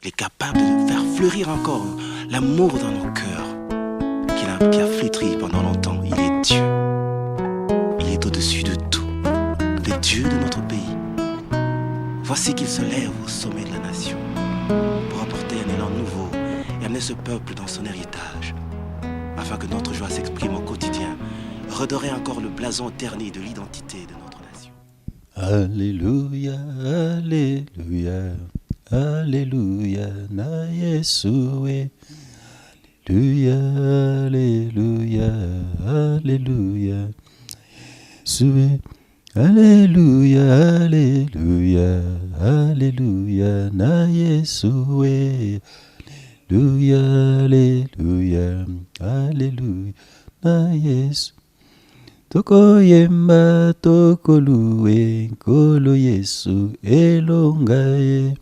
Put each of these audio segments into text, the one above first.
Il est capable de faire fleurir encore l'amour dans nos cœurs, qui a flétri pendant longtemps. Il est Dieu. Il est au-dessus de tout, le Dieu de notre pays. Voici qu'il se lève au sommet de la nation pour apporter un élan nouveau et amener ce peuple dans son héritage, afin que notre joie s'exprime au quotidien, redorer encore le blason terni de l'identité de notre nation. Alléluia, Alléluia, Alléluia, na Yeshua. Alléluia, Alléluia, Alléluia, Yeshua. Alléluia, Alléluia, Alléluia, na Yeshua. Alléluia, Alléluia, Alléluia, na Yeshua. Toko yemba, toko loué, kolo Yesu, elongaye.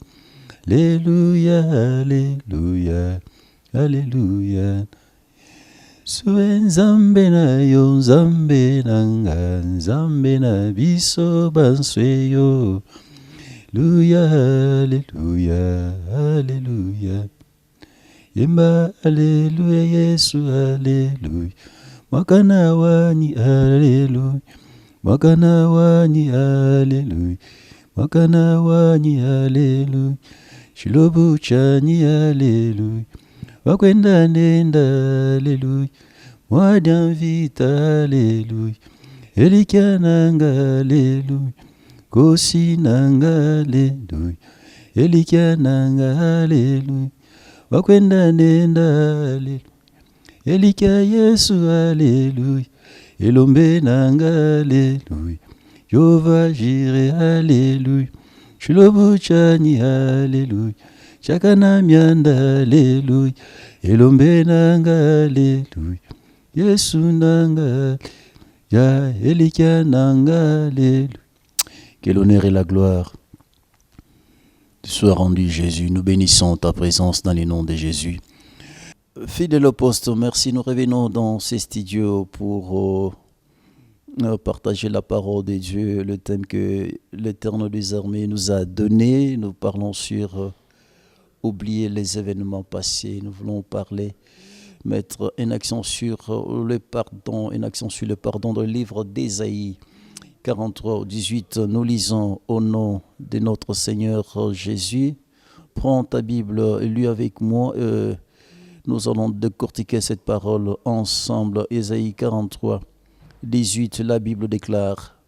Alléluia, Alléluia, Alléluia. Sue nzambe na yo, nzambe nanga, nzambe na biso banswe yo. Alléluia, Alléluia, Alléluia. Yemba, Alléluia, Yesu, Alléluia. Makana wani, Alléluia. Makana wani, Alléluia. Makana wani, Alléluia. Shilobu chani, Alléluia. Wakwenda nenda, Alléluia. Mwadam vita, Alléluia. Elikia nanga, Alléluia. Kosi nanga, Alléluia. Elikia nanga, Alléluia. Wakwenda nenda, Alléluia. Elikia Yesu, Alléluia. Elombe nanga, Alléluia. Jova jire, Alléluia. Shilobu chani, Alléluia. Chakana mianda, Alléluia. Elombe nanga, Alléluia. Yesu nanga, ya Elikia nanga, Alléluia. Que l'honneur et la gloire te soient rendus, Jésus. Nous bénissons ta présence dans le nom de Jésus. Fidèle apôtre, merci. Nous revenons dans ces studios pour partager la parole de Dieu, le thème que l'Éternel des armées nous a donné. Nous parlons sur oublier les événements passés. Nous voulons parler, mettre une action sur le pardon, une action sur le pardon dans le livre d'Ésaïe 43, 18. Nous lisons au nom de notre Seigneur Jésus. Prends ta Bible et lis avec moi. Nous allons décortiquer cette parole ensemble. Ésaïe 43, 18, la Bible déclare: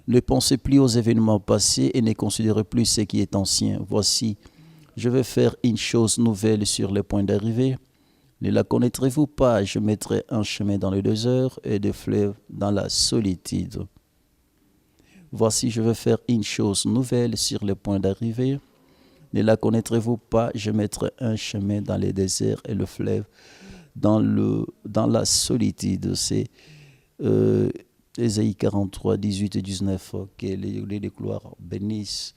ne pensez plus aux événements passés et ne considérez plus ce qui est ancien. Voici, je vais faire une chose nouvelle sur le point d'arriver. Ne la connaîtrez-vous pas? Je mettrai un chemin dans le désert et des fleuves dans la solitude. Voici, je vais faire une chose nouvelle sur le point d'arriver. Ne la connaîtrez-vous pas? Je mettrai un chemin dans le désert et le fleuve dans la solitude. C'est Ésaïe 43, 18 et 19. Que les gloires bénissent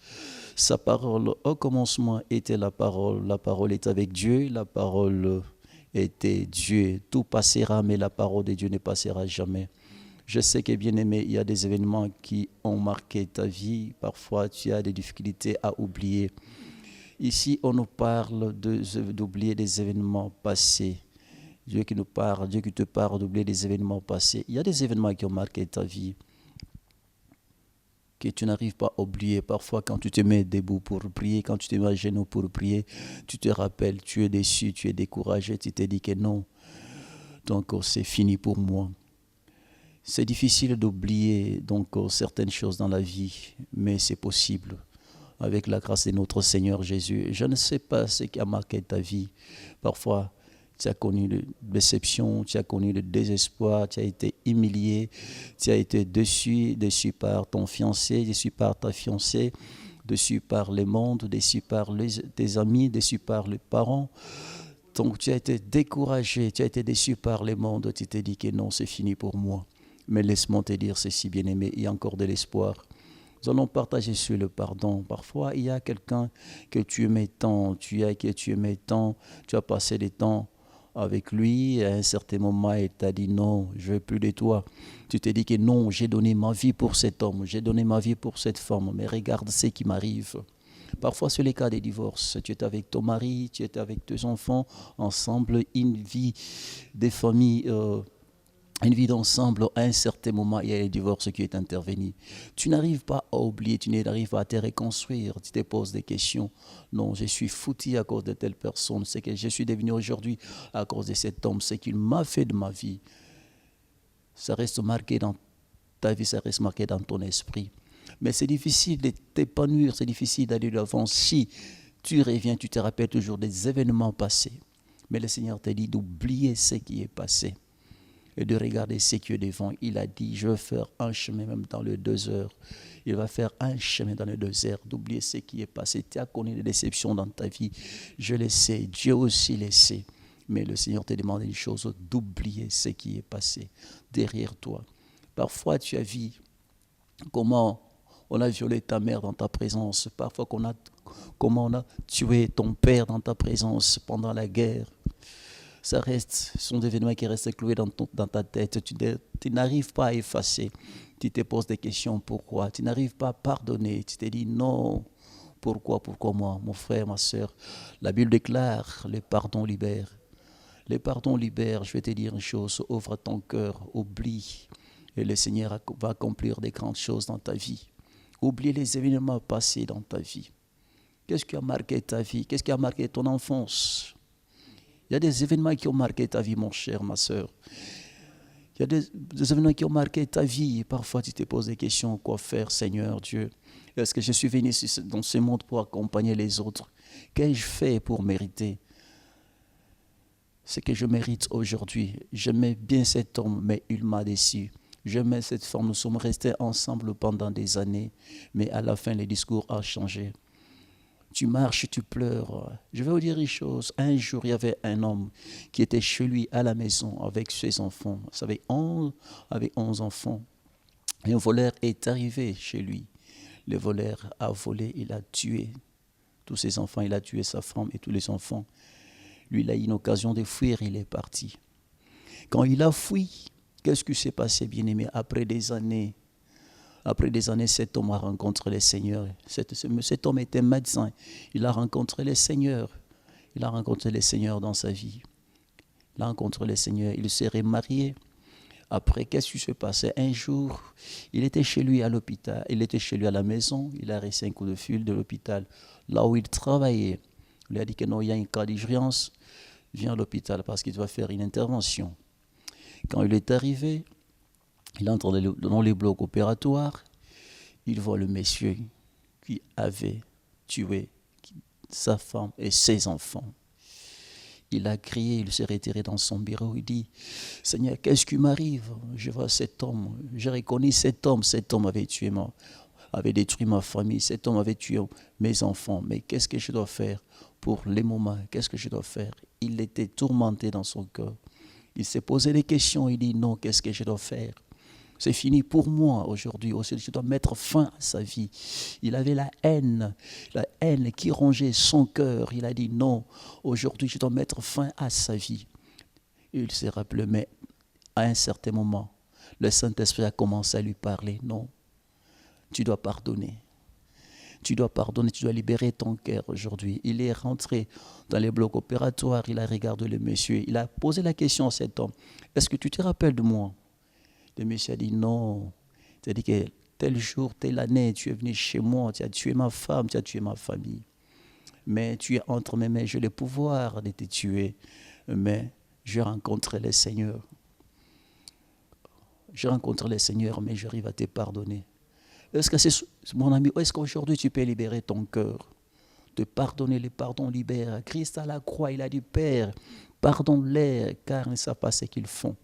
sa parole. Au commencement était la parole est avec Dieu, la parole était Dieu. Tout passera, mais la parole de Dieu ne passera jamais. Je sais que, bien aimé, il y a des événements qui ont marqué ta vie. Parfois, tu as des difficultés à oublier. Ici, on nous parle d'oublier des événements passés. Dieu qui nous parle, Dieu qui te parle d'oublier des événements passés. Il y a des événements qui ont marqué ta vie que tu n'arrives pas à oublier. Parfois, quand tu te mets debout pour prier, quand tu te mets à genoux pour prier, tu te rappelles, tu es déçu, tu es découragé, tu te dis que non, donc c'est fini pour moi. C'est difficile d'oublier donc certaines choses dans la vie, mais c'est possible. Avec la grâce de notre Seigneur Jésus. Je ne sais pas ce qui a marqué ta vie. Parfois, tu as connu de déception, tu as connu de désespoir, tu as été humilié, tu as été déçu par ton fiancé, déçu par ta fiancée, déçu par le monde, déçu par tes amis, déçu par les parents. Donc tu as été découragé, tu as été déçu par le monde, tu t'es dit que non, c'est fini pour moi. Mais laisse-moi te dire ceci, bien-aimé, il y a encore de l'espoir. Nous allons partager sur le pardon. Parfois, il y a quelqu'un que tu aimais tant, tu as passé des temps avec lui, à un certain moment, il t'a dit non, je ne veux plus de toi. Tu t'es dit que non, j'ai donné ma vie pour cet homme, j'ai donné ma vie pour cette femme, mais regarde ce qui m'arrive. Parfois, c'est le cas des divorces. Tu es avec ton mari, tu es avec tes enfants, ensemble, une vie des familles, une vie d'ensemble. À un certain moment, il y a le divorce qui est intervenu. Tu n'arrives pas à oublier, tu n'arrives pas à te reconstruire. Tu te poses des questions. Non, je suis foutu à cause de telle personne. C'est que je suis devenu aujourd'hui à cause de cet homme. Ce qu'il m'a fait de ma vie. Ça reste marqué dans ta vie, ça reste marqué dans ton esprit. Mais c'est difficile de t'épanouir, c'est difficile d'aller de l'avant si tu reviens, tu te rappelles toujours des événements passés. Mais le Seigneur t'a dit d'oublier ce qui est passé et de regarder ce qui est devant. Il a dit, je vais faire un chemin même dans les 2 heures. Il va faire un chemin dans les 2 heures, d'oublier ce qui est passé. Tu as connu des déceptions dans ta vie, je le sais, Dieu aussi le sait. Mais le Seigneur te demande une chose, d'oublier ce qui est passé derrière toi. Parfois, tu as vu comment on a violé ta mère dans ta présence. Parfois, comment on a tué ton père dans ta présence pendant la guerre. Ce sont des événements qui restent cloués dans ta tête. Tu n'arrives pas à effacer. Tu te poses des questions. Pourquoi? Tu n'arrives pas à pardonner. Tu te dis non. Pourquoi moi? Mon frère, ma soeur. La Bible déclare, le pardon libère. Le pardon libère. Je vais te dire une chose. Ouvre ton cœur. Oublie. Et le Seigneur va accomplir des grandes choses dans ta vie. Oublie les événements passés dans ta vie. Qu'est-ce qui a marqué ta vie? Qu'est-ce qui a marqué ton enfance? Il y a des événements qui ont marqué ta vie, mon cher, ma soeur. Il y a des événements qui ont marqué ta vie. Parfois, tu te poses des questions. Quoi faire, Seigneur Dieu? Est-ce que je suis venu dans ce monde pour accompagner les autres? Qu'ai-je fait pour mériter ce que je mérite aujourd'hui? J'aimais bien cet homme, mais il m'a déçu. J'aimais cette femme. Nous sommes restés ensemble pendant des années. Mais à la fin, le discours a changé. Tu marches, tu pleures. Je vais vous dire une chose. Un jour, il y avait un homme qui était chez lui à la maison avec ses enfants. Vous savez, avec 11 enfants. Et un voleur est arrivé chez lui. Le voleur a volé, il a tué tous ses enfants. Il a tué sa femme et tous les enfants. Lui, il a eu une occasion de fuir, il est parti. Quand il a fui, qu'est-ce qui s'est passé, bien-aimé? Après des années, cet homme a rencontré le Seigneur. Cet homme était médecin. Il a rencontré le Seigneur. Il a rencontré le Seigneur dans sa vie. Il a rencontré le Seigneur. Il s'est remarié. Après, qu'est-ce qui s'est passé? Un jour, il était chez lui à l'hôpital. Il était chez lui à la maison. Il a reçu un coup de fil de l'hôpital. Là où il travaillait, il lui a dit que non, il y a un cas d'urgence. Viens à l'hôpital parce qu'il doit faire une intervention. Quand il est arrivé, il entre dans les blocs opératoires, il voit le monsieur qui avait tué sa femme et ses enfants. Il a crié, il s'est retiré dans son bureau, il dit, Seigneur, qu'est-ce qui m'arrive? Je vois cet homme, j'ai reconnu cet homme avait détruit ma famille, cet homme avait tué mes enfants, mais qu'est-ce que je dois faire pour les moments? Qu'est-ce que je dois faire? Il était tourmenté dans son cœur. Il s'est posé des questions, il dit, non, qu'est-ce que je dois faire? C'est fini pour moi aujourd'hui. Je dois mettre fin à sa vie. Il avait la haine qui rongeait son cœur. Il a dit non, aujourd'hui je dois mettre fin à sa vie. Il s'est rappelé, mais à un certain moment, le Saint-Esprit a commencé à lui parler. Non, tu dois pardonner. Tu dois pardonner, tu dois libérer ton cœur aujourd'hui. Il est rentré dans les blocs opératoires, il a regardé le monsieur, il a posé la question à cet homme. Est-ce que tu te rappelles de moi? Le monsieur a dit non. Tu as dit que tel jour, telle année, tu es venu chez moi, tu as tué ma femme, tu as tué ma famille. Mais tu es entre mes mains, j'ai le pouvoir de te tuer. Mais j'ai rencontré le Seigneur. J'ai rencontré le Seigneur, mais j'arrive à te pardonner. Est-ce que c'est mon ami, est-ce qu'aujourd'hui tu peux libérer ton cœur? De pardonner, le pardon libère. Christ à la croix, il a dit, Père, pardonne-les, car ils ne savent pas ce qu'ils font.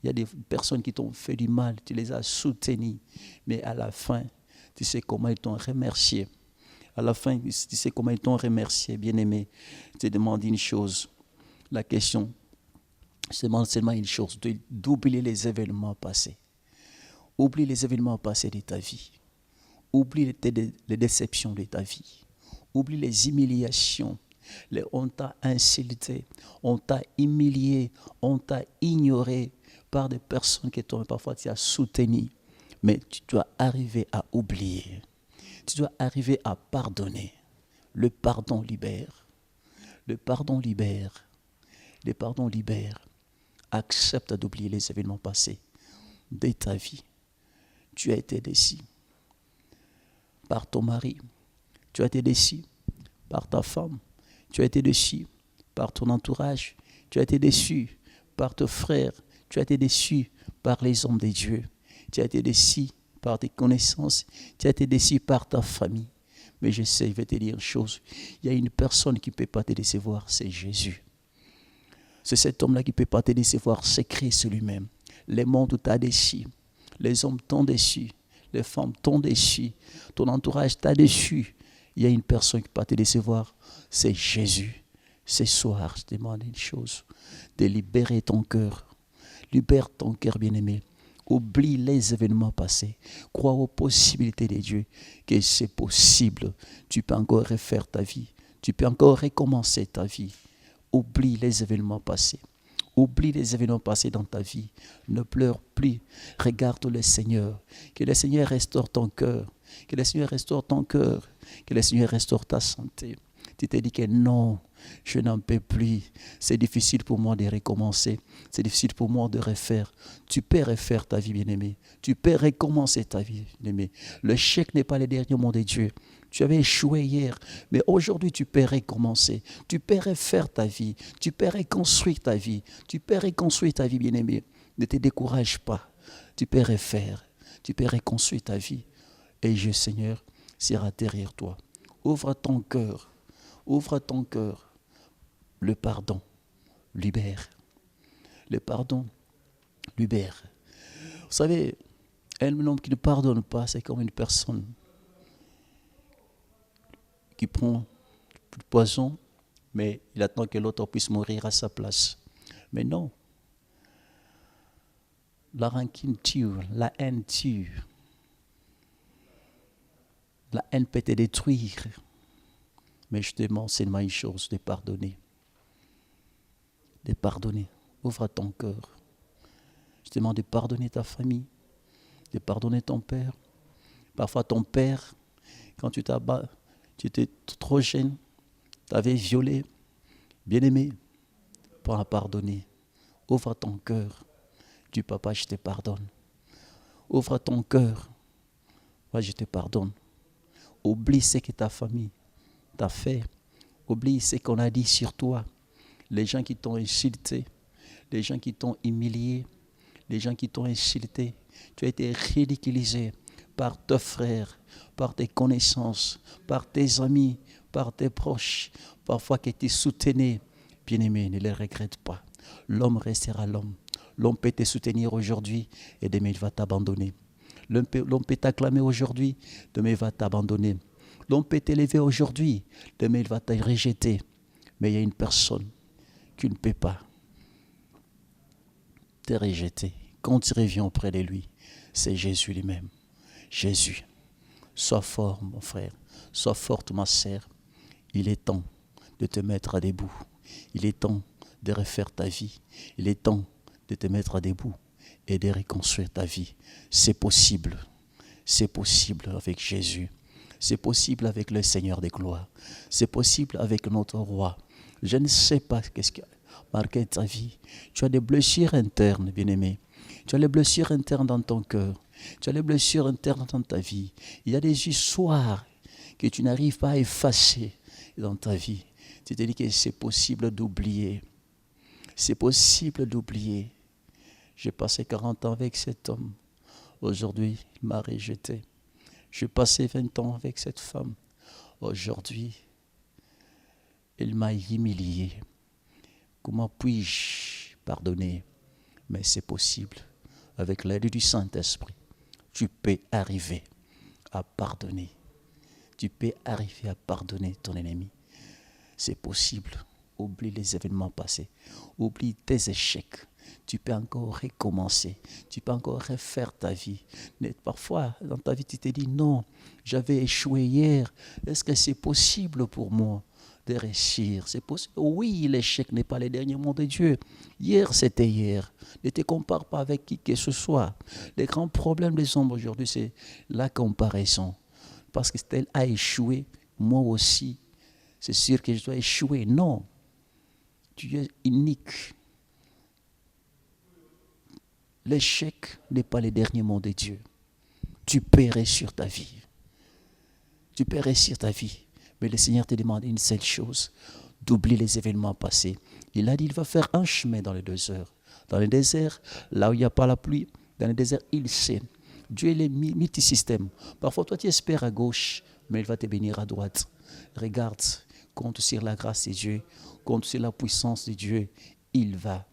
Il y a des personnes qui t'ont fait du mal, tu les as soutenues, mais à la fin, tu sais comment ils t'ont remercié. À la fin, tu sais comment ils t'ont remercié, bien-aimé. Je te demande une chose, la question, je te demande seulement une chose, d'oublier les événements passés. Oublie les événements passés de ta vie. Oublie les déceptions de ta vie. Oublie les humiliations. On t'a insulté, on t'a humilié, on t'a ignoré par des personnes qui t'ont parfois tu as soutenu. Mais tu dois arriver à oublier. Tu dois arriver à pardonner. Le pardon libère. Le pardon libère. Le pardon libère. Accepte d'oublier les événements passés de ta vie. Tu as été déçu par ton mari. Tu as été déçu par ta femme. Tu as été déçu par ton entourage. Tu as été déçu par tes frères. Tu as été déçu par les hommes de Dieu. Tu as été déçu par tes connaissances. Tu as été déçu par ta famille. Mais je sais, je vais te dire une chose. Il y a une personne qui ne peut pas te décevoir, c'est Jésus. C'est cet homme-là qui ne peut pas te décevoir, c'est Christ lui-même. Les mondes t'ont déçu. Les hommes t'ont déçu. Les femmes t'ont déçu. Ton entourage t'a déçu. Il y a une personne qui ne peut pas te décevoir, c'est Jésus. Ce soir, je te demande une chose, de libérer ton cœur. Libère ton cœur, bien-aimé. Oublie les événements passés. Crois aux possibilités de Dieu, que c'est possible. Tu peux encore refaire ta vie. Tu peux encore recommencer ta vie. Oublie les événements passés. Oublie les événements passés dans ta vie. Ne pleure plus. Regarde le Seigneur. Que le Seigneur restaure ton cœur. Que le Seigneur restaure ton cœur. Que le Seigneur restaure ta santé. Tu te dis que non, je n'en peux plus. C'est difficile pour moi de recommencer. C'est difficile pour moi de refaire. Tu peux refaire ta vie, bien-aimé. Tu peux recommencer ta vie, bien-aimé. Le chèque n'est pas le dernier mot de Dieu. Tu avais échoué hier, mais aujourd'hui tu peux recommencer. Tu peux refaire ta vie. Tu peux reconstruire ta vie. Tu peux reconstruire ta vie, bien-aimé. Ne te décourage pas. Tu peux refaire. Tu peux reconstruire ta vie. Et Dieu, Seigneur, sera derrière toi. Ouvre ton cœur. Ouvre ton cœur. Le pardon libère. Le pardon libère. Vous savez, un homme qui ne pardonne pas, c'est comme une personne qui prend du poison, mais il attend que l'autre puisse mourir à sa place. Mais non. La rancune tue, la haine tue. La haine peut te détruire. Mais je te demande seulement une chose, de pardonner. De pardonner. Ouvre ton cœur. Je te demande de pardonner ta famille, de pardonner ton père. Parfois ton père, quand tu étais trop jeune, t'avais violé, bien-aimé, pour en pardonner. Ouvre ton cœur. Dis, papa, je te pardonne. Ouvre ton cœur. Moi, je te pardonne. Oublie ce que ta famille t'a fait. Oublie ce qu'on a dit sur toi. Les gens qui t'ont insulté, les gens qui t'ont humilié, les gens qui t'ont insulté. Tu as été ridiculisé par tes frères, par tes connaissances, par tes amis, par tes proches. Parfois que tu soutenais. Bien-aimé, ne les regrette pas. L'homme restera l'homme. L'homme peut te soutenir aujourd'hui et demain il va t'abandonner. L'homme peut t'acclamer aujourd'hui, demain il va t'abandonner. L'homme peut t'élever aujourd'hui, demain il va te rejeter. Mais il y a une personne qui ne peut pas te rejeter. Quand tu reviens auprès de lui, c'est Jésus lui-même. Jésus, sois fort mon frère, sois forte ma sœur. Il est temps de te mettre à debout. Il est temps de refaire ta vie. Il est temps de te mettre à debout et de reconstruire ta vie. C'est possible. C'est possible avec Jésus. C'est possible avec le Seigneur des gloires. C'est possible avec notre roi. Je ne sais pas qu'est-ce qui a marqué ta vie. Tu as des blessures internes, bien-aimé. Tu as des blessures internes dans ton cœur. Tu as des blessures internes dans ta vie. Il y a des histoires que tu n'arrives pas à effacer dans ta vie. Tu te dis que c'est possible d'oublier. C'est possible d'oublier. J'ai passé 40 ans avec cet homme. Aujourd'hui, il m'a rejeté. J'ai passé 20 ans avec cette femme. Aujourd'hui, il m'a humilié. Comment puis-je pardonner? Mais c'est possible. Avec l'aide du Saint-Esprit, tu peux arriver à pardonner. Tu peux arriver à pardonner ton ennemi. C'est possible. Oublie les événements passés. Oublie tes échecs. Tu peux encore recommencer. Tu peux encore refaire ta vie. Mais parfois, dans ta vie, tu te dis, non, j'avais échoué hier. Est-ce que c'est possible pour moi de réussir? C'est possible. Oui, l'échec n'est pas le dernier mot de Dieu. Hier, c'était hier. Ne te compare pas avec qui que ce soit. Les grands problèmes des hommes aujourd'hui, c'est la comparaison. parce que tel a échoué, moi aussi, c'est sûr que je dois échouer. Non, tu es unique. L'échec n'est pas le dernier mot de Dieu. Tu paierais sur ta vie. Tu paierais sur ta vie. Mais le Seigneur te demande une seule chose, d'oublier les événements passés. Il a dit, il va faire un chemin dans le désert. Dans le désert, là où il n'y a pas la pluie, dans le désert, il sait. Dieu est multisystème. Parfois, toi, tu espères à gauche, mais il va te bénir à droite. Regarde, compte sur la grâce de Dieu, compte sur la puissance de Dieu. Il va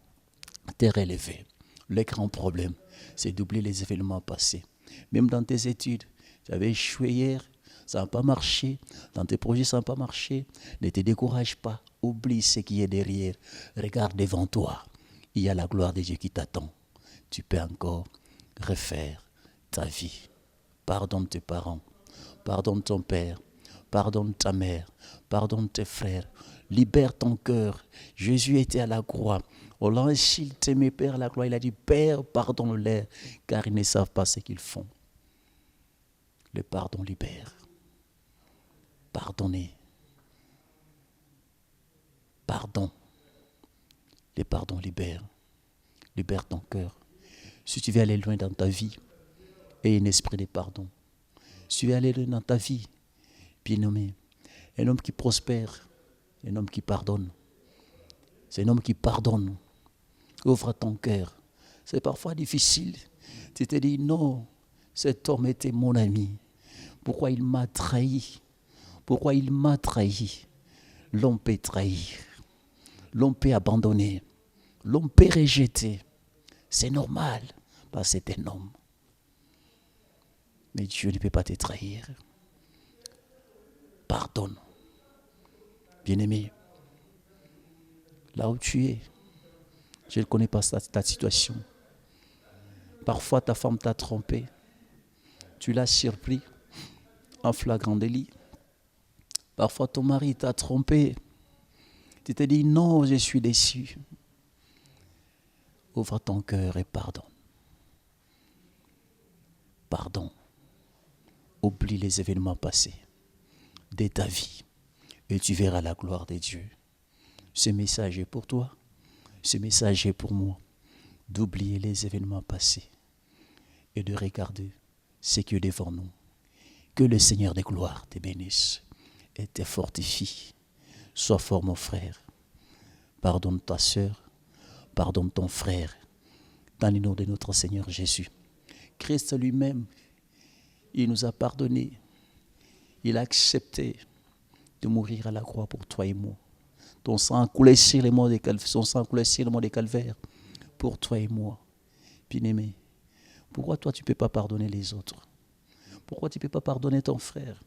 te relever. Le grand problème, c'est d'oublier les événements passés. Même dans tes études, tu avais échoué hier, ça n'a pas marché. Dans tes projets, ça n'a pas marché. Ne te décourage pas. Oublie ce qui est derrière. Regarde devant toi. Il y a la gloire de Dieu qui t'attend. Tu peux encore refaire ta vie. Pardonne tes parents. Pardonne ton père. Pardonne ta mère. Pardonne tes frères. Libère ton cœur. Jésus était à la croix. Au lance, il t'aimait, Père, à la croix. Il a dit, Père, pardonne-leur, car ils ne savent pas ce qu'ils font. Le pardon libère. Pardonnez. Pardon. Le pardon libère. Libère ton cœur. Si tu veux aller loin dans ta vie, aie un esprit de pardon. Si tu veux aller loin dans ta vie, bien nommé, un homme qui prospère, un homme qui pardonne. C'est un homme qui pardonne. Ouvre ton cœur. C'est parfois difficile. Tu te dis, non, cet homme était mon ami. Pourquoi il m'a trahi? Pourquoi il m'a trahi? L'homme peut trahir. L'homme peut abandonner. L'homme peut rejeter. C'est normal, parce que c'est un homme. Mais Dieu ne peut pas te trahir. Pardonne. Bien-aimé, là où tu es, je ne connais pas ta situation. Parfois, ta femme t'a trompé. Tu l'as surpris en flagrant délit. Parfois, ton mari t'a trompé. Tu te dis, non, je suis déçu. Ouvre ton cœur et pardonne. Pardon. Oublie les événements passés de ta vie et tu verras la gloire de Dieu. Ce message est pour toi. Ce message est pour moi. D'oublier les événements passés et de regarder ce qui est devant nous. Que le Seigneur des gloires te bénisse et te fortifie. Sois fort, mon frère. Pardonne ta sœur. Pardonne ton frère. Dans le nom de notre Seigneur Jésus. Christ lui-même, il nous a pardonné. Il a accepté de mourir à la croix pour toi et moi. Son sang a coulé sur le mont de Calvaire pour toi et moi. Bien-aimé, pourquoi toi tu ne peux pas pardonner les autres? Pourquoi tu ne peux pas pardonner ton frère?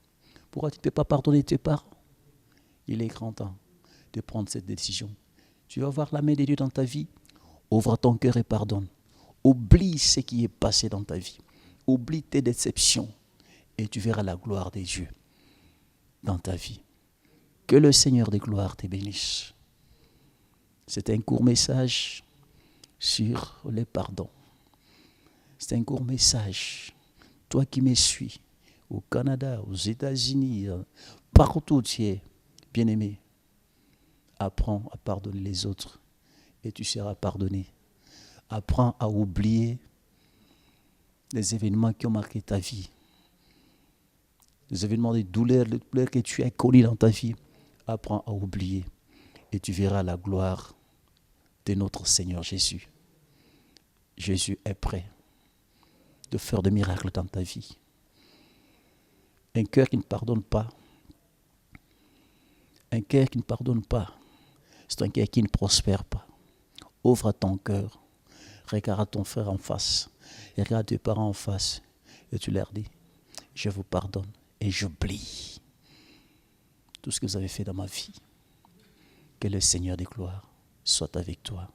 Pourquoi tu ne peux pas pardonner tes parents? Il est grand temps de prendre cette décision. Tu vas voir la main de Dieu dans ta vie. Ouvre ton cœur et pardonne. Oublie ce qui est passé dans ta vie. Oublie tes déceptions et tu verras la gloire de Dieu dans ta vie. Que le Seigneur des gloires te bénisse. C'est un court message sur le pardon. C'est un court message. Toi qui me suis, au Canada, aux États-Unis, partout où tu es, bien-aimé, apprends à pardonner les autres et tu seras pardonné. Apprends à oublier les événements qui ont marqué ta vie. Les événements de douleur, les douleurs que tu as connues dans ta vie. Apprends à oublier et tu verras la gloire de notre Seigneur Jésus. Jésus est prêt de faire des miracles dans ta vie. Un cœur qui ne pardonne pas, un cœur qui ne pardonne pas, c'est un cœur qui ne prospère pas. Ouvre ton cœur, regarde ton frère en face, regarde tes parents en face et tu leur dis, je vous pardonne et j'oublie tout ce que vous avez fait dans ma vie. Que le Seigneur des gloires soit avec toi,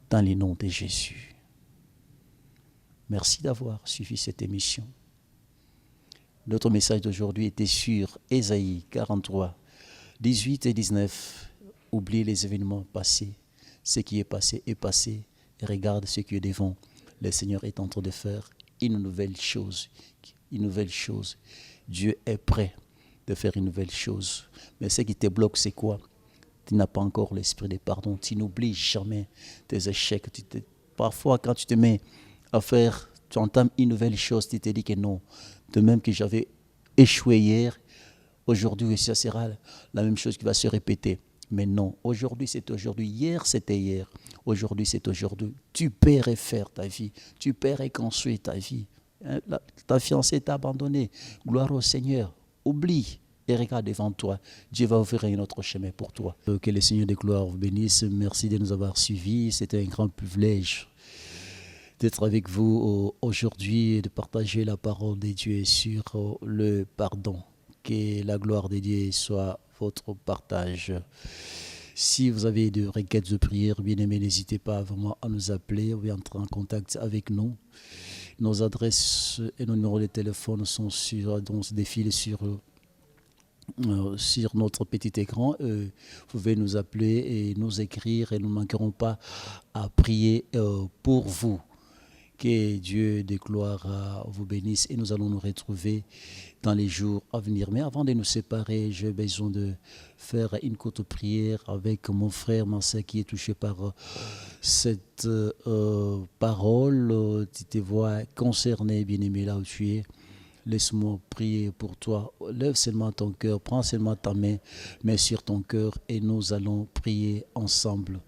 dans le nom de Jésus. Merci d'avoir suivi cette émission. Notre message d'aujourd'hui était sur Ésaïe 43, 18 et 19. Oublie les événements passés. Ce qui est passé est passé. Et regarde ce qui est devant. Le Seigneur est en train de faire une nouvelle chose. Une nouvelle chose. Dieu est prêt de faire une nouvelle chose. Mais ce qui te bloque, c'est quoi? Tu n'as pas encore l'esprit de pardon. Tu n'oublies jamais tes échecs. Parfois, quand tu te mets à faire, tu entames une nouvelle chose, tu te dis que non. De même que j'avais échoué hier, aujourd'hui, ça sera la même chose qui va se répéter. Mais non, aujourd'hui, c'est aujourd'hui. Hier, c'était hier. Aujourd'hui, c'est aujourd'hui. Tu peux refaire ta vie. Tu peux reconstruire ta vie. Ta fiancée t'a abandonné. Gloire au Seigneur. Oublie et regarde devant toi. Dieu va ouvrir un autre chemin pour toi. Que le Seigneur de gloire vous bénisse. Merci de nous avoir suivis. C'était un grand privilège d'être avec vous aujourd'hui et de partager la parole de Dieu sur le pardon. Que la gloire de Dieu soit votre partage. Si vous avez des requêtes de prière, bien aimé, n'hésitez pas vraiment à nous appeler ou à entrer en contact avec nous. Nos adresses et nos numéros de téléphone sont défilent sur notre petit écran. Vous pouvez nous appeler et nous écrire et nous ne manquerons pas à prier pour vous. Que Dieu de gloire vous bénisse et nous allons nous retrouver dans les jours à venir. Mais avant de nous séparer, j'ai besoin de faire une courte prière avec mon frère, ma soeur qui est touché par cette parole. Tu te vois concerné, bien-aimé, là où tu es. Laisse-moi prier pour toi. Lève seulement ton cœur, prends seulement ta main, mets sur ton cœur et nous allons prier ensemble.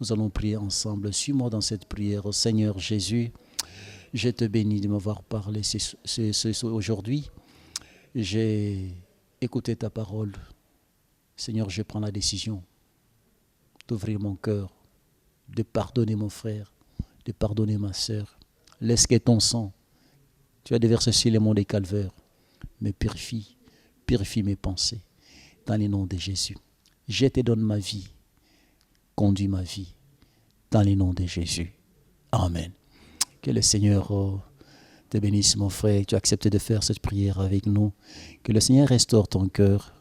Nous allons prier ensemble. Suis-moi dans cette prière. Seigneur Jésus, je te bénis de m'avoir parlé aujourd'hui. J'ai écouté ta parole. Seigneur, je prends la décision d'ouvrir mon cœur, de pardonner mon frère, de pardonner ma sœur. Laisse que ton sang, tu as déversé sur les monts des calvaires, me purifie mes pensées. Dans le nom de Jésus, je te donne ma vie, conduis ma vie. Dans le nom de Jésus. Amen. Que le Seigneur te bénisse, mon frère. Tu as accepté de faire cette prière avec nous. Que le Seigneur restaure ton cœur.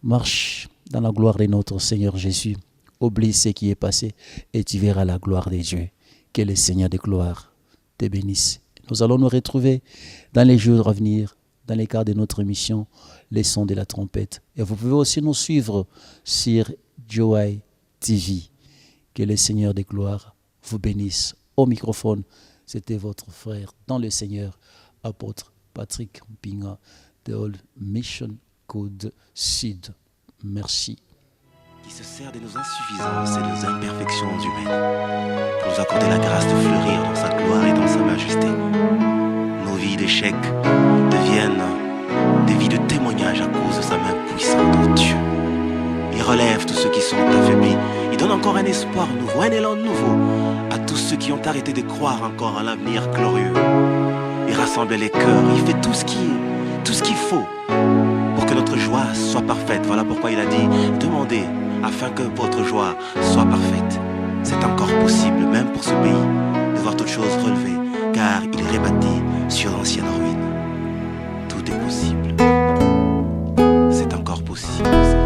Marche dans la gloire de notre Seigneur Jésus. Oublie ce qui est passé et tu verras la gloire de Dieu. Que le Seigneur de gloire te bénisse. Nous allons nous retrouver dans les jours à venir, dans les cas de notre émission, les sons de la trompette. Et vous pouvez aussi nous suivre sur Joy TV. Que le Seigneur de gloire vous bénisse. Au microphone, c'était votre frère dans le Seigneur, apôtre Patrick Mpinga de Old Mission Code Sud. Merci. Qui se sert de nos insuffisances et de nos imperfections humaines pour nous accorder la grâce de fleurir dans sa gloire et dans sa majesté. Nos vies d'échecs deviennent des vies de témoignage à cause de sa main puissante en Dieu. Il relève tous ceux qui sont affaiblis. Il donne encore un espoir nouveau, un élan nouveau à tous ceux qui ont arrêté de croire encore à l'avenir glorieux. Il rassemble les cœurs, il fait tout ce qu'il faut pour que notre joie soit parfaite. Voilà pourquoi il a dit, demandez afin que votre joie soit parfaite. C'est encore possible, même pour ce pays, de voir toutes choses relevées, car il est rebâti sur l'ancienne ruine. Tout est possible. C'est encore possible, Seigneur.